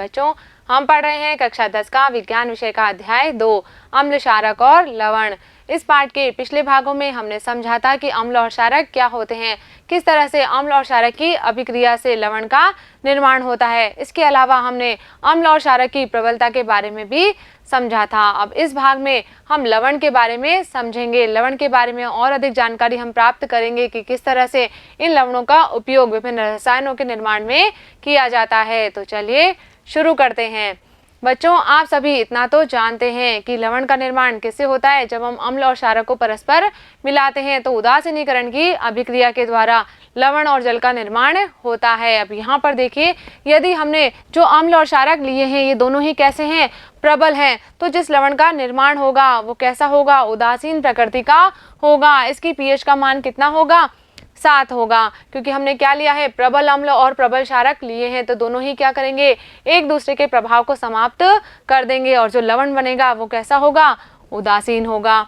बच्चों, हम पढ़ रहे हैं कक्षा 10 का विज्ञान विषय का अध्याय 2 अम्ल, क्षारक और लवण। इस पाठ के पिछले भागों में हमने समझा था कि अम्ल और क्षारक क्या होते हैं, किस तरह से अम्ल और क्षारक की अभिक्रिया से लवण का निर्माण होता है। इसके अलावा हमने अम्ल और क्षारक की प्रबलता के बारे में भी समझा था। अब इस भाग में हम लवण के बारे में समझेंगे। लवण के बारे में और अधिक जानकारी हम प्राप्त करेंगे कि किस तरह से इन लवणों का उपयोग विभिन्न रसायनों के निर्माण में किया जाता है। तो चलिए शुरू करते हैं। बच्चों, आप सभी इतना तो जानते हैं कि लवण का निर्माण किससे होता है। जब हम अम्ल और क्षारक को परस्पर मिलाते हैं तो उदासीनीकरण की अभिक्रिया के द्वारा लवण और जल का निर्माण होता है। अब यहाँ पर देखिए, यदि हमने जो अम्ल और क्षारक लिए हैं ये दोनों ही कैसे हैं, प्रबल हैं, तो जिस लवण का निर्माण होगा वो कैसा होगा, उदासीन प्रकृति का होगा। इसकी पीएच का मान कितना होगा, 7 होगा, क्योंकि हमने क्या लिया है, प्रबल अम्ल और प्रबल क्षारक लिए हैं। तो दोनों ही क्या करेंगे, एक दूसरे के प्रभाव को समाप्त कर देंगे और जो लवण बनेगा वो कैसा होगा, उदासीन होगा।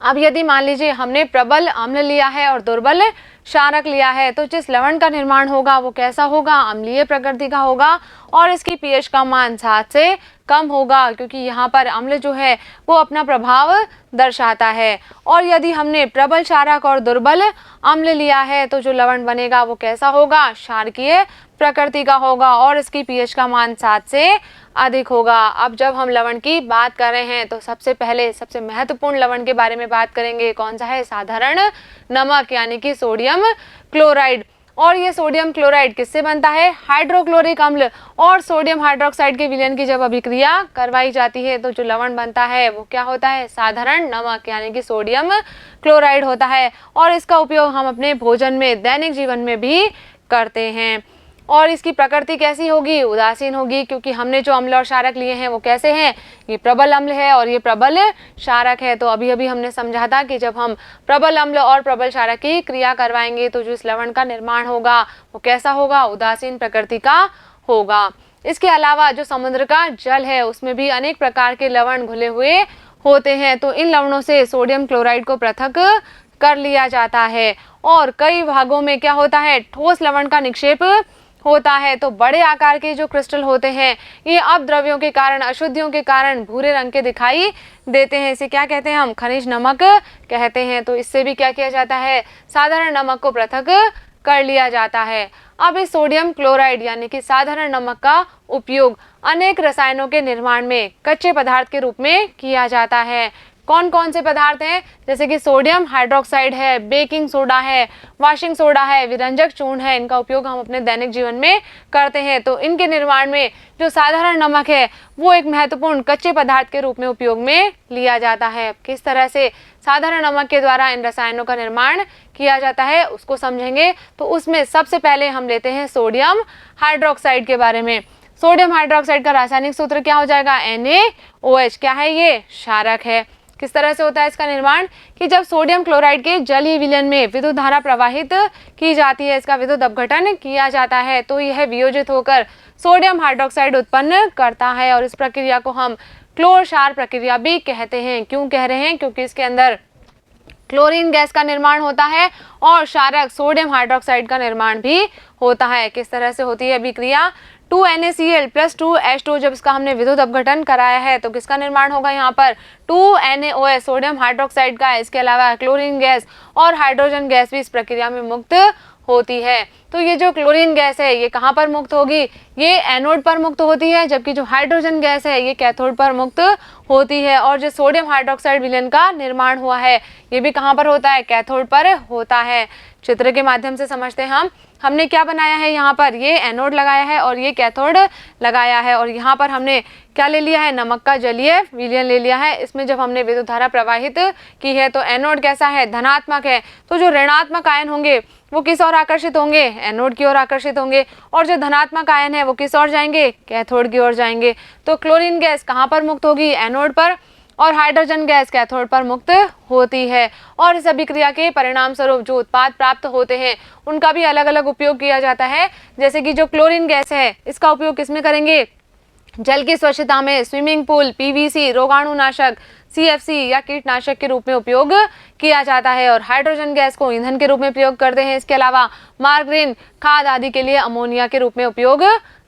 अब यदि मान लीजिए हमने प्रबल अम्ल लिया है और दुर्बल क्षारक लिया है, तो जिस लवण का निर्माण होगा वो कैसा होगा, अम्लीय प्रकृति का होगा और इसकी पीएच का मान 7 से कम होगा, क्योंकि यहाँ पर अम्ल जो है वो अपना प्रभाव दर्शाता है। और यदि हमने प्रबल क्षारक और दुर्बल अम्ल लिया है तो जो लवण बनेगा वो कैसा होगा, क्षारकीय प्रकृति का होगा और इसकी पीएच का मान 7 से अधिक होगा। अब जब हम लवण की बात कर रहे हैं तो सबसे पहले सबसे महत्वपूर्ण लवण के बारे में बात करेंगे। कौन सा है, साधारण नमक यानी कि सोडियम क्लोराइड। और ये सोडियम क्लोराइड किससे बनता है, हाइड्रोक्लोरिक अम्ल और सोडियम हाइड्रोक्साइड के विलयन की जब अभिक्रिया करवाई जाती है तो जो लवण बनता है वो क्या होता है, साधारण नमक यानी कि सोडियम क्लोराइड होता है। और इसका उपयोग हम अपने भोजन में, दैनिक जीवन में भी करते हैं। और इसकी प्रकृति कैसी होगी, उदासीन होगी, क्योंकि हमने जो अम्ल और क्षारक लिए हैं वो कैसे हैं, ये प्रबल अम्ल है और ये प्रबल क्षारक है। तो अभी अभी हमने समझा था कि जब हम प्रबल अम्ल और प्रबल क्षारक की क्रिया करवाएंगे तो जो इस लवण का निर्माण होगा वो कैसा होगा, उदासीन प्रकृति का होगा। इसके अलावा जो समुद्र का जल है उसमें भी अनेक प्रकार के लवण घुले हुए होते हैं। तो इन लवणों से सोडियम क्लोराइड को पृथक कर लिया जाता है और कई भागों में क्या होता है, ठोस लवण का निक्षेप होता है। तो बड़े आकार के जो क्रिस्टल होते हैं ये अपद्रव्यों के कारण, अशुद्धियों के कारण भूरे रंग के दिखाई देते हैं। इसे क्या कहते हैं, हम खनिज नमक कहते हैं। तो इससे भी क्या किया जाता है, साधारण नमक को पृथक कर लिया जाता है। अब इस सोडियम क्लोराइड यानी कि साधारण नमक का उपयोग अनेक रसायनों के निर्माण में कच्चे पदार्थ के रूप में किया जाता है। कौन कौन से पदार्थ हैं, जैसे कि सोडियम हाइड्रोक्साइड है, बेकिंग सोडा है, वॉशिंग सोडा है, विरंजक चूर्ण है, इनका उपयोग हम अपने दैनिक जीवन में करते हैं। तो इनके निर्माण में जो साधारण नमक है वो एक महत्वपूर्ण कच्चे पदार्थ के रूप में उपयोग में लिया जाता है। किस तरह से साधारण नमक के द्वारा इन रसायनों का निर्माण किया जाता है उसको समझेंगे। तो उसमें सबसे पहले हम लेते हैं सोडियम हाइड्रोक्साइड के बारे में। सोडियम हाइड्रोक्साइड का रासायनिक सूत्र क्या हो जाएगा, NaOH। क्या है ये, क्षारक है। किस तरह से होता है इसका निर्माण, कि जब सोडियम क्लोराइड के जलीय विलयन में विद्युत धारा प्रवाहित की जाती है, इसका विद्युत अपघटन किया जाता है, तो यह वियोजित होकर सोडियम हाइड्रोक्साइड उत्पन्न करता है और इस प्रक्रिया को हम क्लोर क्षार प्रक्रिया भी कहते हैं। क्यों कह रहे हैं, क्योंकि इसके अंदर क्लोरीन गैस का निर्माण होता है और क्षारक सोडियम हाइड्रोक्साइड का निर्माण भी होता है। किस तरह से होती है अभिक्रिया, 2NaCl + 2H2, जब इसका हमने विद्युत अपघटन कराया है तो किसका निर्माण होगा, यहाँ पर 2NaOH सोडियम हाइड्रोक्साइड का। इसके अलावा क्लोरीन गैस और हाइड्रोजन गैस भी इस प्रक्रिया में मुक्त होती है। तो ये जो क्लोरीन गैस है ये कहाँ पर मुक्त होगी, ये एनोड पर मुक्त होती है, जबकि जो हाइड्रोजन गैस है ये कैथोड पर मुक्त होती है। और जो सोडियम हाइड्रोक्साइड विलयन का निर्माण हुआ है ये भी कहाँ पर होता है, कैथोड पर होता है। चित्र के माध्यम से समझते हैं हमने क्या बनाया है, यहाँ पर ये एनोड लगाया है और ये कैथोड लगाया है और यहाँ पर हमने क्या ले लिया है, नमक का जलीय विलयन ले लिया है। इसमें जब हमने विद्युत धारा प्रवाहित की है तो एनोड कैसा है, धनात्मक है। तो जो ऋणात्मक आयन होंगे वो किस ओर आकर्षित होंगे, एनोड की ओर आकर्षित होंगे, और जो धनात्मक आयन है वो किस ओर जाएंगे, कैथोड की ओर जाएंगे। तो क्लोरीन गैस कहाँ पर मुक्त होगी, एनोड पर, और हाइड्रोजन गैस कैथोड पर मुक्त होती है। और इस अभिक्रिया के परिणाम स्वरूप जो उत्पाद प्राप्त होते हैं उनका भी अलग अलग उपयोग किया जाता है। जैसे कि जो क्लोरीन गैस है इसका उपयोग किसमें करेंगे, जल की स्वच्छता में, स्विमिंग पूल, PVC, रोगाणुनाशक, CFC या कीटनाशक के रूप में उपयोग किया जाता है। और हाइड्रोजन गैस को ईंधन के रूप में प्रयोग करते हैं। इसके अलावा मार्गरीन, खाद आदि के लिए अमोनिया के रूप में उपयोग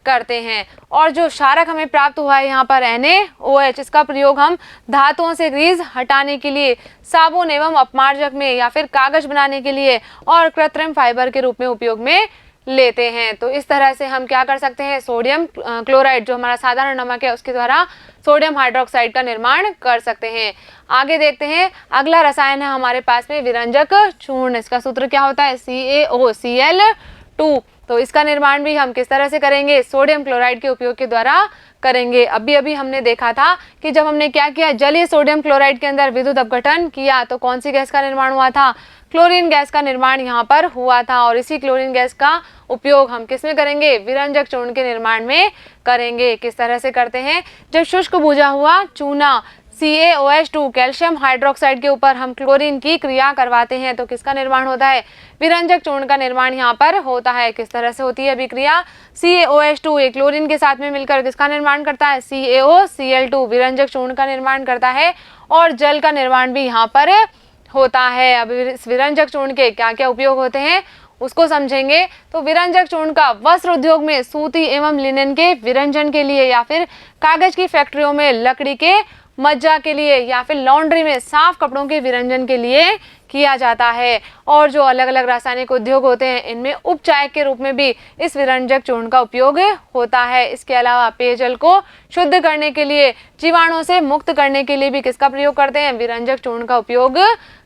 करते हैं। और जो क्षारक हमें प्राप्त हुआ है यहाँ पर NaOH, इसका प्रयोग हम धातुओं से ग्रीस हटाने के लिए, साबुन एवं अपमार्जक में या फिर कागज बनाने के लिए और कृत्रिम फाइबर के रूप में उपयोग में लेते हैं। तो इस तरह से हम क्या कर सकते हैं, सोडियम क्लोराइड जो हमारा साधारण नमक है उसके द्वारा सोडियम हाइड्रोक्साइड का निर्माण कर सकते हैं। आगे देखते हैं, अगला रसायन है हमारे पास में विरंजक चूर्ण। इसका सूत्र क्या होता है, CaOCl2। तो इसका निर्माण भी हम किस तरह से करेंगे, सोडियम क्लोराइड के उपयोग के द्वारा करेंगे। अभी हमने देखा था कि जब हमने क्या किया, जलीय सोडियम क्लोराइड के अंदर विद्युत अपघटन किया तो कौन सी गैस का निर्माण हुआ था, क्लोरीन गैस का निर्माण यहाँ पर हुआ था। और इसी क्लोरीन गैस का उपयोग हम किस में करेंगे, विरंजक चूर्ण के निर्माण में करेंगे। किस तरह से करते हैं, जब शुष्क बुझा हुआ चूना CaOH2 कैल्शियम हाइड्रोक्साइड के ऊपर हम क्लोरीन की क्रिया करवाते हैं तो किसका निर्माण होता है, विरंजक चूर्ण का निर्माण यहाँ पर होता है। किस तरह से होती है अभिक्रिया, CaOH2 एक क्लोरीन के साथ में मिलकर किसका निर्माण करता है, CaOCl2 विरंजक चूर्ण का निर्माण करता है और जल का निर्माण भी यहाँ पर होता है। अब इस विरंजक चूर्ण के क्या क्या उपयोग होते हैं उसको समझेंगे। तो विरंजक चूर्ण का वस्त्र उद्योग में सूती एवं लिनन के विरंजन के लिए, या फिर कागज की फैक्ट्रियों में लकड़ी के मज्जा के लिए, या फिर लॉन्ड्री में साफ कपड़ों के विरंजन के लिए किया जाता है। और जो अलग अलग रासायनिक उद्योग होते हैं इनमें उपचायक के रूप में भी इस विरंजक चूर्ण का उपयोग होता है। इसके अलावा पेयजल को शुद्ध करने के लिए, जीवाणुओं से मुक्त करने के लिए भी किसका प्रयोग करते हैं, विरंजक चूर्ण का उपयोग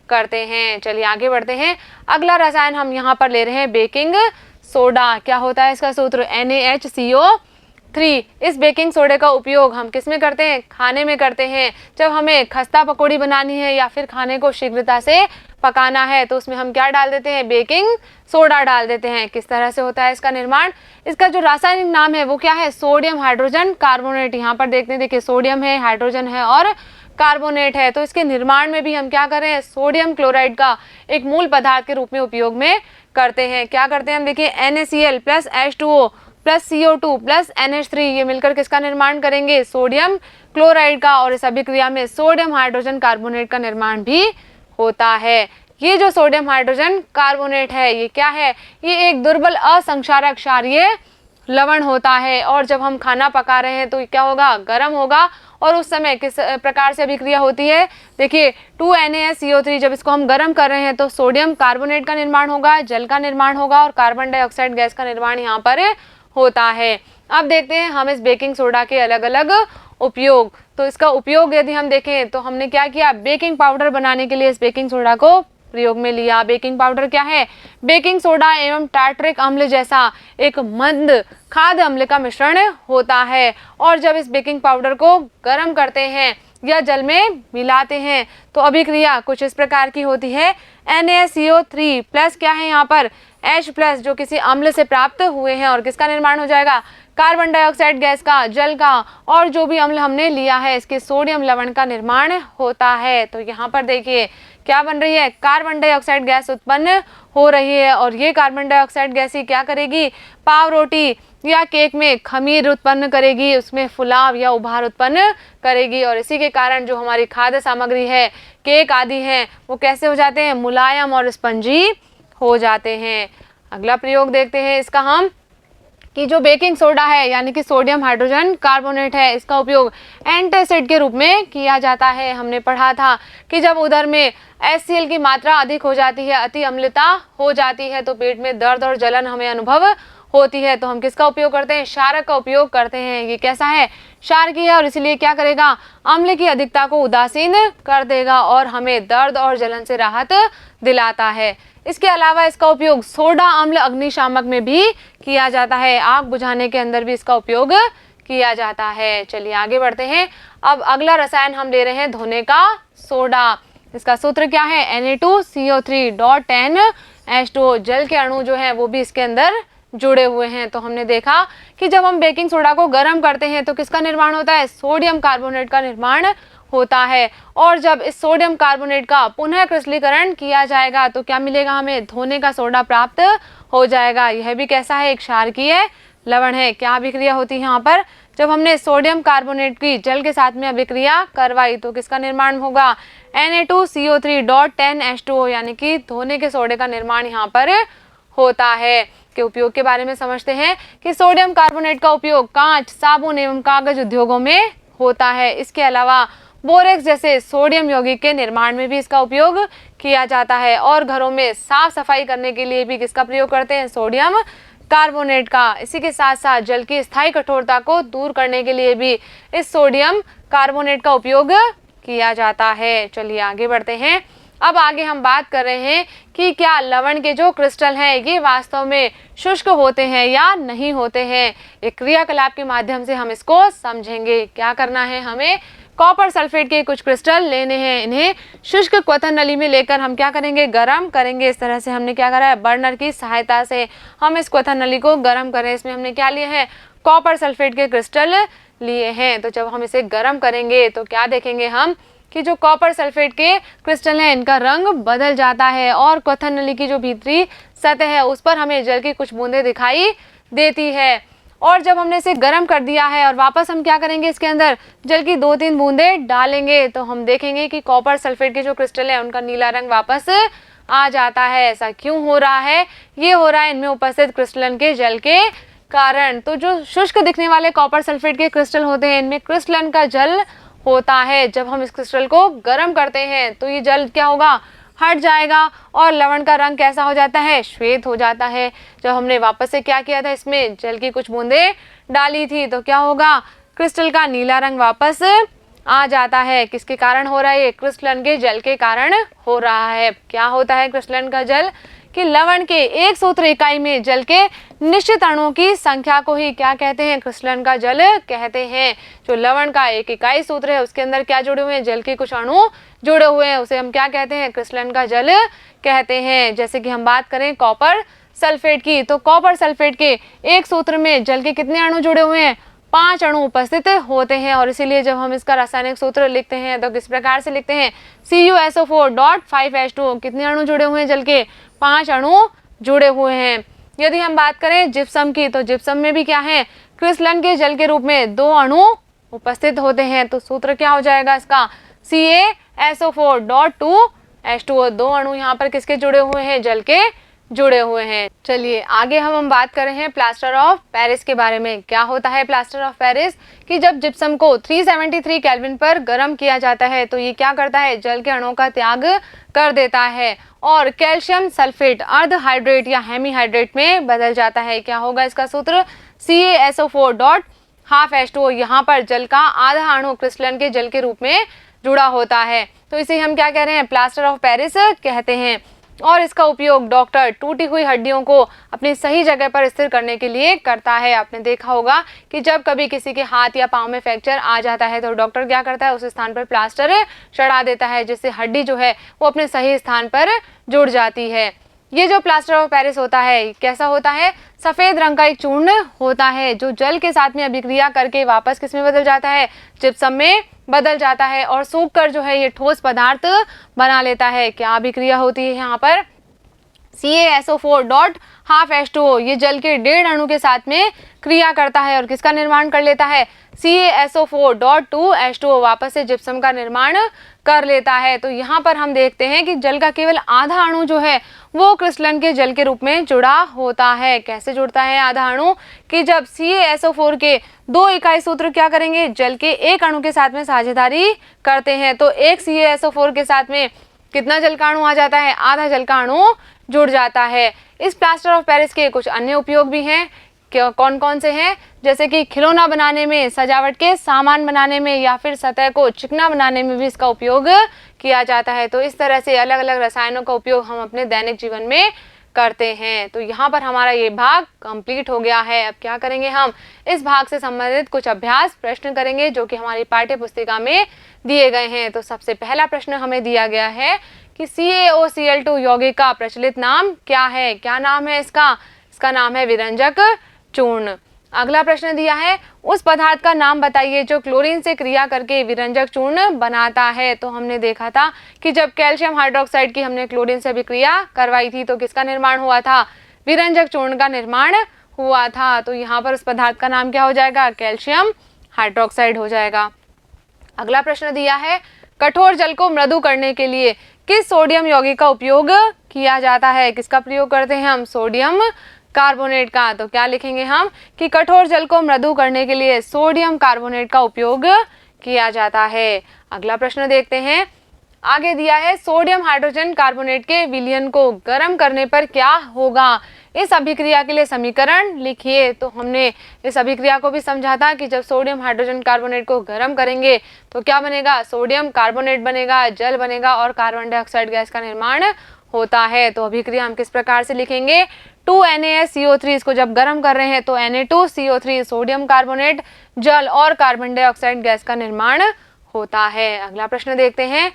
करते हैं। चलिए आगे बढ़ते हैं, अगला रसायन हम यहाँ पर ले रहे हैं बेकिंग सोडा। क्या होता है इसका सूत्र, NaHCO3। इस बेकिंग सोडे का उपयोग हम किस में करते हैं, खाने में करते हैं। जब हमें खस्ता पकौड़ी बनानी है या फिर खाने को शीघ्रता से पकाना है तो उसमें हम क्या डाल देते हैं, बेकिंग सोडा डाल देते हैं। किस तरह से होता है इसका निर्माण, इसका जो रासायनिक नाम है वो क्या है, सोडियम हाइड्रोजन कार्बोनेट। यहाँ पर देखते हैं, देखिए सोडियम है, हाइड्रोजन है और कार्बोनेट है। तो इसके निर्माण में भी हम क्या कर रहे हैं, सोडियम क्लोराइड का एक मूल पदार्थ के रूप में उपयोग में करते हैं। क्या करते हैं हम देखिए, NaCl plus H2O plus CO2 plus NH3 ये मिलकर किसका निर्माण करेंगे, सोडियम क्लोराइड का। और इस अभिक्रिया में सोडियम हाइड्रोजन कार्बोनेट का निर्माण भी होता है। ये जो सोडियम हाइड्रोजन कार्बोनेट है ये क्या है, ये एक दुर्बल असंक्षारक क्षारीय लवण होता है। और जब हम खाना पका रहे हैं तो क्या होगा, गर्म होगा। और उस समय किस प्रकार से अभिक्रिया होती है, देखिए 2NaCO3 जब इसको हम गर्म कर रहे हैं तो सोडियम कार्बोनेट का निर्माण होगा, जल का निर्माण होगा और कार्बन डाइऑक्साइड गैस का निर्माण यहाँ पर होता है। अब देखते हैं हम इस बेकिंग सोडा के अलग अलग उपयोग। तो इसका उपयोग यदि हम देखें तो हमने क्या किया, बेकिंग पाउडर बनाने के लिए इस बेकिंग सोडा को प्रयोग में लिया। बेकिंग पाउडर क्या है, बेकिंग सोडा एवं टार्टरिक अम्ल जैसा एक मंद खाद्य अम्ल का मिश्रण होता है। और जब इस बेकिंग पाउडर को गर्म करते हैं या जल में मिलाते हैं तो अभिक्रिया कुछ इस प्रकार की होती है। NaCO3 प्लस क्या है यहाँ पर, H प्लस जो किसी अम्ल से प्राप्त हुए हैं और किसका निर्माण हो जाएगा, कार्बन डाइऑक्साइड गैस का, जल का और जो भी अम्ल हमने लिया है इसके सोडियम लवण का निर्माण होता है। तो यहाँ पर देखिए क्या बन रही है, कार्बन डाइऑक्साइड गैस उत्पन्न हो रही है। और ये कार्बन डाइऑक्साइड गैस ही क्या करेगी, पाव रोटी या केक में खमीर उत्पन्न करेगी, उसमें फुलाव या उभार उत्पन्न करेगी। और इसी के कारण जो हमारी खाद्य सामग्री है, केक आदि हैं, वो कैसे हो जाते हैं, मुलायम और स्पंजी हो जाते हैं। अगला प्रयोग देखते हैं इसका हम, कि जो बेकिंग सोडा है यानी कि सोडियम हाइड्रोजन कार्बोनेट है, इसका उपयोग एंटासिड के रूप में किया जाता है। हमने पढ़ा था कि जब उदर में HCl की मात्रा अधिक हो जाती है, अति अम्लता हो जाती है तो पेट में दर्द और जलन हमें अनुभव होती है। तो हम किसका उपयोग करते हैं, क्षारक का उपयोग करते हैं। ये कैसा है, क्षारकीय है और इसलिए क्या करेगा, अम्ल की अधिकता को उदासीन कर देगा और हमें दर्द और जलन से राहत दिलाता है। इसके अलावा इसका उपयोग सोडा अम्ल अग्निशामक में भी किया जाता है, आग बुझाने के अंदर भी इसका उपयोग किया जाता है। चलिए आगे बढ़ते हैं। अब अगला रसायन हम ले रहे हैं धोने का सोडा। इसका सूत्र क्या है, Na2CO3.10H2O। जल के अणु जो है वो भी इसके अंदर जुड़े हुए हैं। तो हमने देखा कि जब हम बेकिंग सोडा को गर्म करते हैं तो किसका निर्माण होता है, सोडियम कार्बोनेट का निर्माण होता है। और जब इस सोडियम कार्बोनेट का पुनः क्रिस्टलीकरण किया जाएगा तो क्या मिलेगा, हमें धोने का सोडा प्राप्त हो जाएगा। यह भी कैसा है, एक क्षारकीय लवण है। क्या अभिक्रिया होती है यहाँ पर, जब हमने सोडियम कार्बोनेट की जल के साथ में अभिक्रिया करवाई तो किसका निर्माण होगा, Na2CO3.10H2O यानी कि धोने के सोडे का निर्माण यहाँ पर होता है। इसके उपयोग के बारे में समझते हैं कि सोडियम कार्बोनेट का उपयोग कांच, साबुन एवं कागज उद्योगों में होता है। इसके अलावा बोरेक्स जैसे सोडियम यौगिक के निर्माण में भी इसका उपयोग किया जाता है और घरों में साफ सफाई करने के लिए भी किसका प्रयोग करते हैं, सोडियम कार्बोनेट का। इसी के साथ साथ जल की स्थायी कठोरता को दूर करने के लिए भी इस सोडियम कार्बोनेट का उपयोग किया जाता है। चलिए आगे बढ़ते हैं। अब आगे हम बात कर रहे हैं कि क्या लवण के जो क्रिस्टल हैं ये वास्तव में शुष्क होते हैं या नहीं होते हैं। एक क्रियाकलाप के माध्यम से हम इसको समझेंगे। क्या करना है, हमें कॉपर सल्फेट के कुछ क्रिस्टल लेने हैं। इन्हें शुष्क क्वथन नली में लेकर हम क्या करेंगे, गर्म करेंगे। इस तरह से हमने क्या करा है, बर्नर की सहायता से हम इस क्वथन नली को गर्म करें। इसमें हमने क्या लिए हैं, कॉपर सल्फेट के क्रिस्टल लिए हैं। तो जब हम इसे गर्म करेंगे तो क्या देखेंगे हम कि जो कॉपर सल्फेट के क्रिस्टल हैं इनका रंग बदल जाता है और क्वथन नली की जो भीतरी सतह है उस पर हमें जल की कुछ बूंदें दिखाई देती है। और जब हमने इसे गर्म कर दिया है और वापस हम क्या करेंगे, इसके अंदर जल की 2-3 बूंदें डालेंगे तो हम देखेंगे कि कॉपर सल्फेट के जो क्रिस्टल है उनका नीला रंग वापस आ जाता है। ऐसा क्यों हो रहा है, ये हो रहा है इनमें उपस्थित क्रिस्टलन के जल के कारण। तो जो शुष्क दिखने वाले कॉपर सल्फेट के क्रिस्टल होते हैं इनमें क्रिस्टलन का जल होता है। जब हम इस क्रिस्टल को गर्म करते हैं तो ये जल क्या होगा, हट जाएगा और लवण का रंग कैसा हो जाता है, श्वेत हो जाता है। जब हमने वापस से क्या किया था, इसमें जल की कुछ बूंदें डाली थी तो क्या होगा, क्रिस्टल का नीला रंग वापस आ जाता है। किसके कारण हो रहा है, ये क्रिस्टलन के जल के कारण हो रहा है। क्या होता है क्रिस्टलन का जल कि लवण के एक सूत्र इकाई में जल के निश्चित अणुओं की संख्या को ही क्या कहते हैं, क्रिस्टलन का जल कहते हैं। जो लवण का एक इकाई सूत्र है उसके अंदर क्या जुड़े हुए हैं, जल के कुछ अणु जुड़े हुए हैं, उसे हम क्या कहते हैं, क्रिस्टलन का जल कहते हैं। जैसे कि हम बात करें कॉपर सल्फेट की, तो कॉपर सल्फेट के एक सूत्र में जल के कितने अणु जुड़े हुए हैं, 5 अणु उपस्थित होते हैं। और इसीलिए जब हम इसका रासायनिक सूत्र लिखते हैं तो किस प्रकार से लिखते हैं, CuSO4.5H2। कितने अणु जुड़े हुए हैं, जल के 5 अणु जुड़े हुए हैं। यदि हम बात करें जिप्सम की, तो जिप्सम में भी क्या है, क्रिस्टलन के जल के रूप में 2 अणु उपस्थित होते हैं। तो सूत्र क्या हो जाएगा इसका, CaSO4.2H2O। 2 अणु यहाँ पर किसके जुड़े हुए हैं, जल के जुड़े हुए हैं। चलिए आगे हम बात कर रहे हैं प्लास्टर ऑफ पेरिस के बारे में। क्या होता है प्लास्टर ऑफ पेरिस कि जब जिप्सम को 373 केल्विन पर गर्म किया जाता है तो ये क्या करता है, जल के अणुओं का त्याग कर देता है और कैल्शियम सल्फेट अर्ध हाइड्रेट या हेमीहाइड्रेट में बदल जाता है। क्या होगा इसका सूत्र, CaSO4.5H2O। यहाँ पर जल का आधा अणु क्रिस्टलन के जल के रूप में जुड़ा होता है। तो इसे हम क्या कह रहे हैं, प्लास्टर ऑफ पेरिस कहते हैं। और इसका उपयोग डॉक्टर टूटी हुई हड्डियों को अपनी सही जगह पर स्थिर करने के लिए करता है। आपने देखा होगा कि जब कभी किसी के हाथ या पांव में फ्रैक्चर आ जाता है तो डॉक्टर क्या करता है, उस स्थान पर प्लास्टर चढ़ा देता है जिससे हड्डी जो है वो अपने सही स्थान पर जुड़ जाती है। ये जो प्लास्टर ऑफ पेरिस होता है कैसा होता है, सफेद रंग का एक चूर्ण होता है जो जल के साथ में अभिक्रिया करके वापस किस में बदल जाता है, जिप्सम में बदल जाता है और सूख कर जो है ये ठोस पदार्थ बना लेता है। क्या अभिक्रिया होती है यहाँ पर, CaSO4.5H2O। ये जल के 1.5 अणु के साथ में क्रिया करता है और किसका निर्माण कर लेता है, CaSO4.2H2O। वापस से जिप्सम का निर्माण कर लेता है। तो यहाँ पर हम देखते हैं कि जल का केवल आधा अणु जो है वो क्रिस्टलन के जल के रूप में जुड़ा होता है। कैसे जुड़ता है आधा अणु, कि जब CaSO4 के 2 इकाई सूत्र क्या करेंगे, जल के एक अणु के साथ में साझेदारी करते हैं तो एक CaSO4 के साथ में कितना जल का अणु आ जाता है, आधा जल का अणु जुड़ जाता है। इस प्लास्टर ऑफ पेरिस के कुछ अन्य उपयोग भी हैं। कौन कौन से हैं, जैसे कि खिलौना बनाने में, सजावट के सामान बनाने में या फिर सतह को चिकना बनाने में भी इसका उपयोग किया जाता है। तो इस तरह से अलग अलग रसायनों का उपयोग हम अपने दैनिक जीवन में करते हैं। तो यहाँ पर हमारा ये भाग कंप्लीट हो गया है। अब क्या करेंगे, हम इस भाग से संबंधित कुछ अभ्यास प्रश्न करेंगे जो कि हमारी पाठ्य पुस्तिका में दिए गए हैं। तो सबसे पहला प्रश्न हमें दिया गया है कि CaOCl2 यौगिक का प्रचलित नाम क्या है। क्या नाम है इसका, इसका नाम है विरंजक चूर्ण। अगला प्रश्न दिया है, उस पदार्थ का नाम बताइए जो क्लोरीन से क्रिया करके विरंजक चूर्ण बनाता है। तो हमने देखा था कि जब कैल्शियम हाइड्रोक्साइड की हमने क्लोरीन से अभिक्रिया करवाई थी तो किसका निर्माण हुआ था, विरंजक चूर्ण का निर्माण हुआ था। तो यहाँ पर उस पदार्थ का नाम क्या हो जाएगा, कैल्शियम हाइड्रोक्साइड हो जाएगा। अगला प्रश्न दिया है, कठोर जल को मृदु करने के लिए किस सोडियम यौगिक का उपयोग किया जाता है। किसका प्रयोग करते हैं हम, सोडियम कार्बोनेट का। तो क्या लिखेंगे हम कि कठोर जल को मृदु करने के लिए सोडियम कार्बोनेट का उपयोग किया जाता है। अगला प्रश्न देखते हैं। आगे दिया है सोडियम हाइड्रोजन कार्बोनेट के विलयन को गर्म करने पर क्या होगा। इस अभिक्रिया के लिए समीकरण लिखिए। तो हमने इस अभिक्रिया को भी समझा था कि जब सोडियम हाइड्रोजन कार्बोनेट को गर्म करेंगे तो क्या बनेगा, सोडियम कार्बोनेट बनेगा, जल बनेगा और कार्बन डाइऑक्साइड गैस का निर्माण होता है। तो अभिक्रिया हम किस प्रकार से लिखेंगे, 2NaSCO3 इसको जब गर्म कर रहे हैं तो Na2CO3 सोडियम कार्बोनेट, जल और कार्बन डाइऑक्साइड गैस का निर्माण होता है। अगला प्रश्न देखते हैं।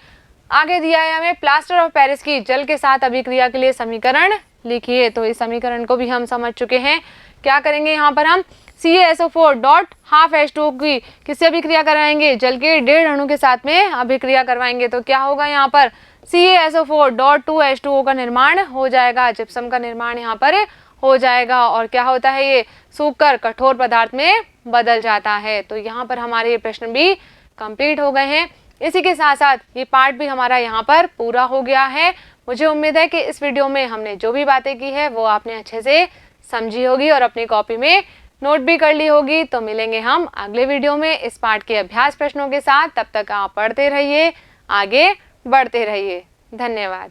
आगे दिया है हमें प्लास्टर ऑफ पेरिस की जल के साथ अभिक्रिया के लिए समीकरण लिखिए। तो इस समीकरण को भी हम समझ चुके हैं। क्या करेंगे यहाँ पर हम CaSO4 डॉट हाफ H2O की किससे अभिक्रिया कराएंगे, जल के 1.5 अणु के साथ में अभिक्रिया करवाएंगे। तो क्या होगा यहाँ पर CaSO4 डॉट 2H2O का निर्माण हो जाएगा, जिप्सम का निर्माण यहाँ पर हो जाएगा और क्या होता है, ये सूखकर कठोर पदार्थ में बदल जाता है। तो यहाँ पर हमारे ये प्रश्न भी कंप्लीट हो गए हैं। इसी के साथ साथ ये पार्ट भी हमारा यहाँ पर पूरा हो गया है। मुझे उम्मीद है कि इस वीडियो में हमने जो भी बातें की है वो आपने अच्छे से समझी होगी और अपनी कॉपी में नोट भी कर ली होगी। तो मिलेंगे हम अगले वीडियो में इस पार्ट के अभ्यास प्रश्नों के साथ। तब तक आप पढ़ते रहिए, आगे बढ़ते रहिए। धन्यवाद।